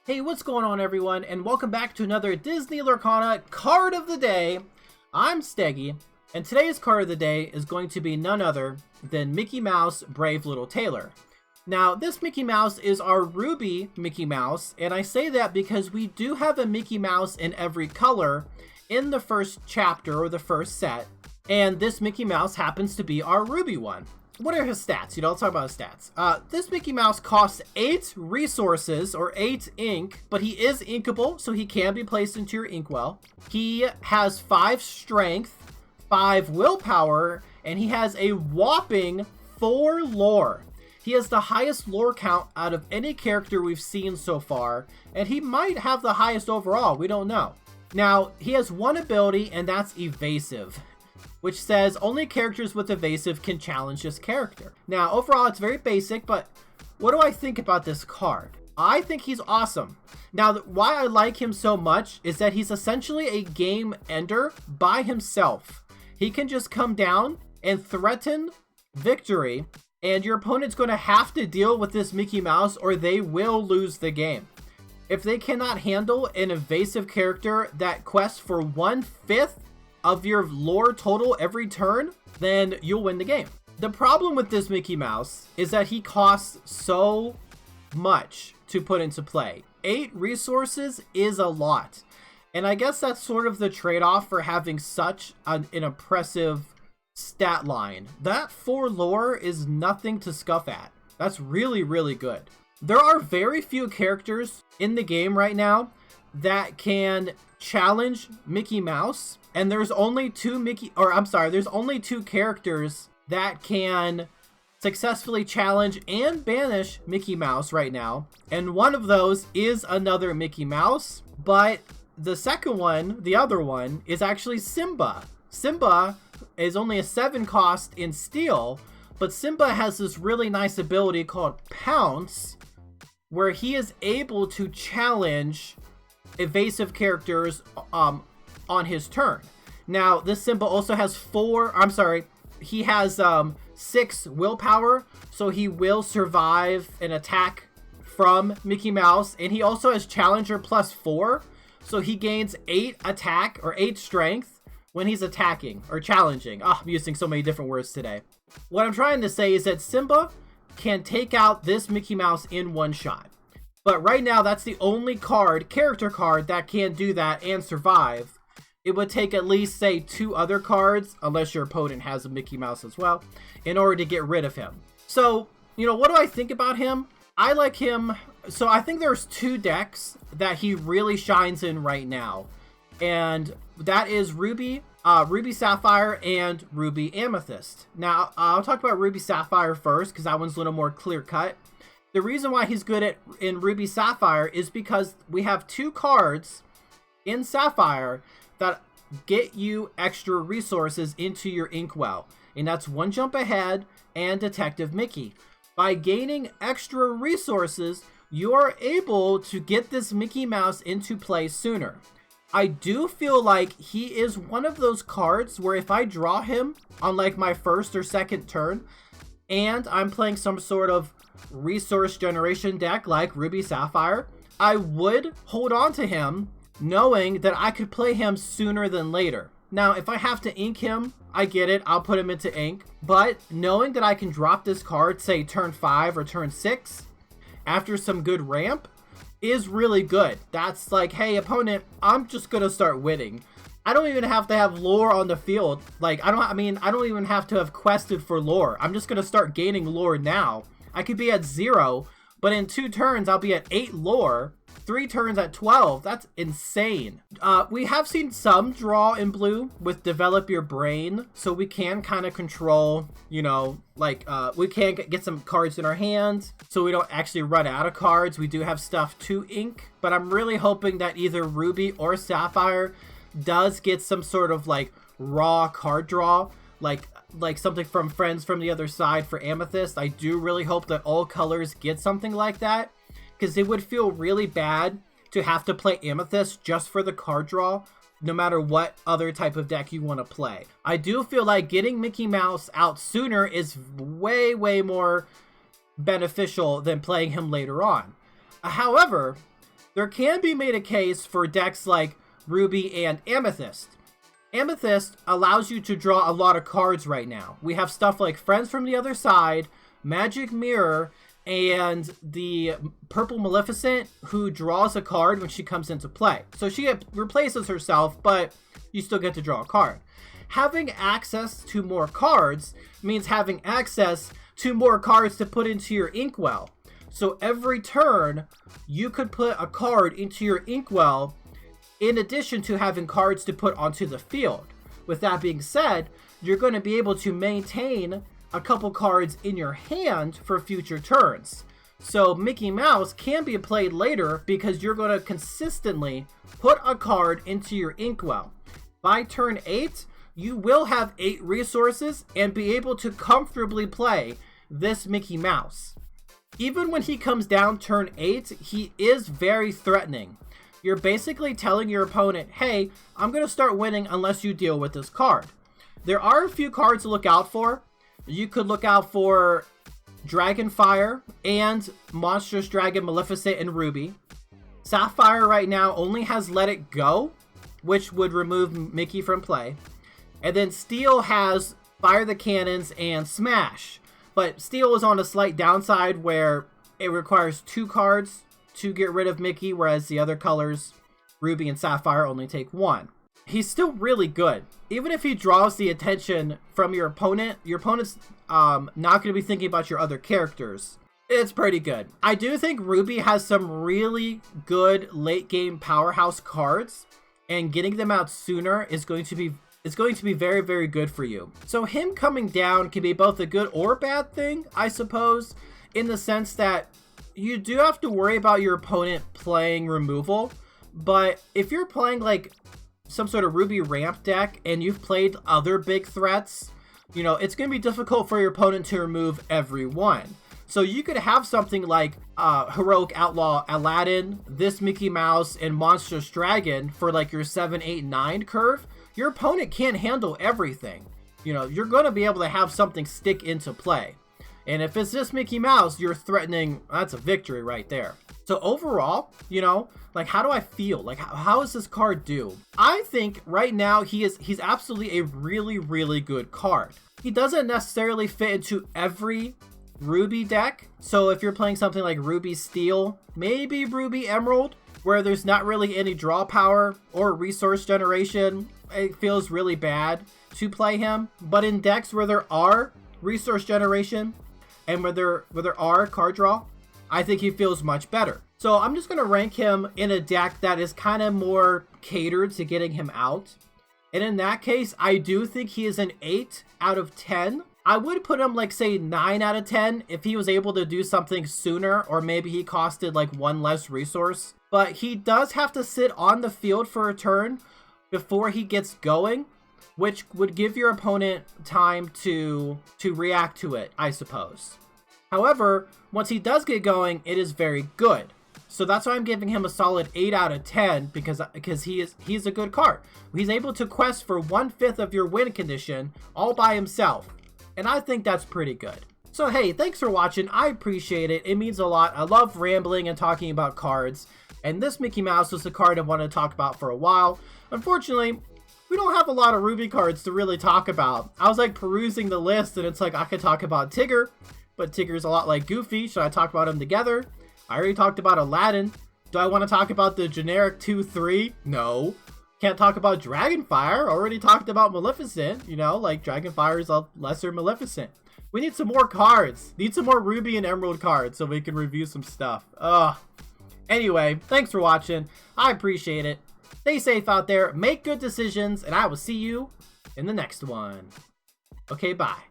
Hey, what's going on everyone, and welcome back to another Disney Lorcana card of the day. I'm Steggy, and today's card of the day is going to be none other than Mickey Mouse Brave Little Tailor. Now, this Mickey Mouse is our Ruby Mickey Mouse, and I say that because we do have a Mickey Mouse in every color in the first chapter or the first set, and this Mickey Mouse happens to be our Ruby one. What are his stats? Let's talk about his stats. This Mickey Mouse costs 8 resources, or 8 ink, but he is inkable, so he can be placed into your inkwell. He has 5 strength, 5 willpower, and he has a whopping 4 lore. He has the highest lore count out of any character we've seen so far, and he might have the highest overall, we don't know. Now, he has one ability, and that's evasive, which says only characters with evasive can challenge this character. Now, overall, it's very basic, but what do I think about this card? I think he's awesome. Now, why I like him so much is that he's essentially a game ender by himself. He can just come down and threaten victory, and your opponent's going to have to deal with this Mickey Mouse or they will lose the game. If they cannot handle an evasive character that quests for 1/5 of your lore total every turn, then you'll win the game. The problem with this Mickey Mouse is that he costs so much to put into play. 8 resources is a lot. And I guess that's sort of the trade-off for having such an impressive stat line. That 4 lore is nothing to scuff at. That's really, really good. There are very few characters in the game right now that can challenge Mickey Mouse, and there's only two characters that can successfully challenge and banish Mickey Mouse right now, and one of those is another Mickey Mouse, but the second one, the other one, is actually Simba. Simba is only a 7 cost in steel, but Simba has this really nice ability called Pounce, where he is able to challenge evasive characters on his turn. Now, this Simba also has he has 6 willpower, so he will survive an attack from Mickey Mouse, and he also has Challenger +4, so he gains 8 attack or 8 strength when he's attacking or challenging. I'm using so many different words today. What I'm trying to say is that Simba can take out this Mickey Mouse in one shot. But right now, that's the only character card that can do that and survive. It would take at least, say, 2 other cards, unless your opponent has a Mickey Mouse as well, in order to get rid of him. So, what do I think about him? I like him. So I think there's 2 decks that he really shines in right now. And that is Ruby Sapphire, and Ruby Amethyst. Now, I'll talk about Ruby Sapphire first, because that one's a little more clear-cut. The reason why he's good in Ruby Sapphire is because we have 2 cards in Sapphire that get you extra resources into your inkwell, and that's One Jump Ahead and Detective Mickey. By gaining extra resources, you are able to get this Mickey Mouse into play sooner. I do feel like he is one of those cards where if I draw him on like my first or second turn, and I'm playing some sort of resource generation deck like Ruby Sapphire, I would hold on to him knowing that I could play him sooner than later. Now, if I have to ink him, I get it, I'll put him into ink, but knowing that I can drop this card, say turn 5 or turn 6, after some good ramp, is really good. That's like, hey opponent, I'm just gonna start winning. I don't even have to have lore on the field. Like, I don't even have to have quested for lore. I'm just gonna start gaining lore now. I could be at 0, but in 2 turns, I'll be at 8 lore. 3 turns at 12. That's insane. We have seen some draw in blue with Develop Your Brain, so we can kind of control, we can get some cards in our hands, so we don't actually run out of cards. We do have stuff to ink, but I'm really hoping that either Ruby or Sapphire does get some sort of like raw card draw, like something from Friends from the Other Side for Amethyst. I do really hope that all colors get something like that, because it would feel really bad to have to play Amethyst just for the card draw, no matter what other type of deck you want to play. I do feel like getting Mickey Mouse out sooner is way, way more beneficial than playing him later on. However, there can be made a case for decks like Ruby and Amethyst. Amethyst allows you to draw a lot of cards right now. We have stuff like Friends from the Other Side, Magic Mirror, and the Purple Maleficent, who draws a card when she comes into play. So she replaces herself, but you still get to draw a card. Having access to more cards means having access to more cards to put into your inkwell. So every turn, you could put a card into your inkwell in addition to having cards to put onto the field. With that being said, you're going to be able to maintain a couple cards in your hand for future turns. So Mickey Mouse can be played later because you're going to consistently put a card into your inkwell. By turn 8, you will have 8 resources and be able to comfortably play this Mickey Mouse. Even when he comes down turn 8, he is very threatening. You're basically telling your opponent, hey, I'm going to start winning unless you deal with this card. There are a few cards to look out for. You could look out for Dragonfire and Monstrous Dragon Maleficent and Ruby. Sapphire right now only has Let It Go, which would remove Mickey from play. And then Steel has Fire the Cannons and Smash. But Steel is on a slight downside where it requires 2 cards to get rid of Mickey, whereas the other colors, Ruby and Sapphire, only take 1. He's still really good. Even if he draws the attention from your opponent's not going to be thinking about your other characters. It's pretty good. I do think Ruby has some really good late game powerhouse cards, and getting them out sooner is going to be very, very good for you. So him coming down can be both a good or bad thing, I suppose, in the sense that you do have to worry about your opponent playing removal. But if you're playing like some sort of Ruby ramp deck and you've played other big threats, you know, it's going to be difficult for your opponent to remove every one. So you could have something like Heroic Outlaw Aladdin, this Mickey Mouse, and Monstrous Dragon for like your 7, 8, 9 curve. Your opponent can't handle everything. You know, you're going to be able to have something stick into play. And if it's just Mickey Mouse, you're threatening, that's a victory right there. So overall, you know, like how do I feel? Like how does this card do? I think right now he's absolutely a really, really good card. He doesn't necessarily fit into every Ruby deck. So if you're playing something like Ruby Steel, maybe Ruby Emerald, where there's not really any draw power or resource generation, it feels really bad to play him. But in decks where there are resource generation and where there are card draw, I think he feels much better. So I'm just going to rank him in a deck that is kind of more catered to getting him out. And in that case, I do think he is an 8 out of 10. I would put him like, say, 9 out of 10 if he was able to do something sooner, or maybe he costed like 1 less resource. But he does have to sit on the field for a turn before he gets going, which would give your opponent time to react to it, I suppose. However, once he does get going, it is very good. So that's why I'm giving him a solid 8 out of 10 because he's a good card. He's able to quest for 1/5 of your win condition all by himself. And I think that's pretty good. So hey, thanks for watching. I appreciate it. It means a lot. I love rambling and talking about cards. And this Mickey Mouse was a card I wanted to talk about for a while. Unfortunately, we don't have a lot of Ruby cards to really talk about. I was like perusing the list and it's like I could talk about Tigger, but Tigger's a lot like Goofy. Should I talk about them together? I already talked about Aladdin. Do I want to talk about the generic 2-3? No. Can't talk about Dragonfire. Already talked about Maleficent. You know, like Dragonfire is a lesser Maleficent. We need some more cards. Need some more Ruby and Emerald cards so we can review some stuff. Ugh. Anyway, thanks for watching. I appreciate it. Stay safe out there. Make good decisions. And I will see you in the next one. Okay, bye.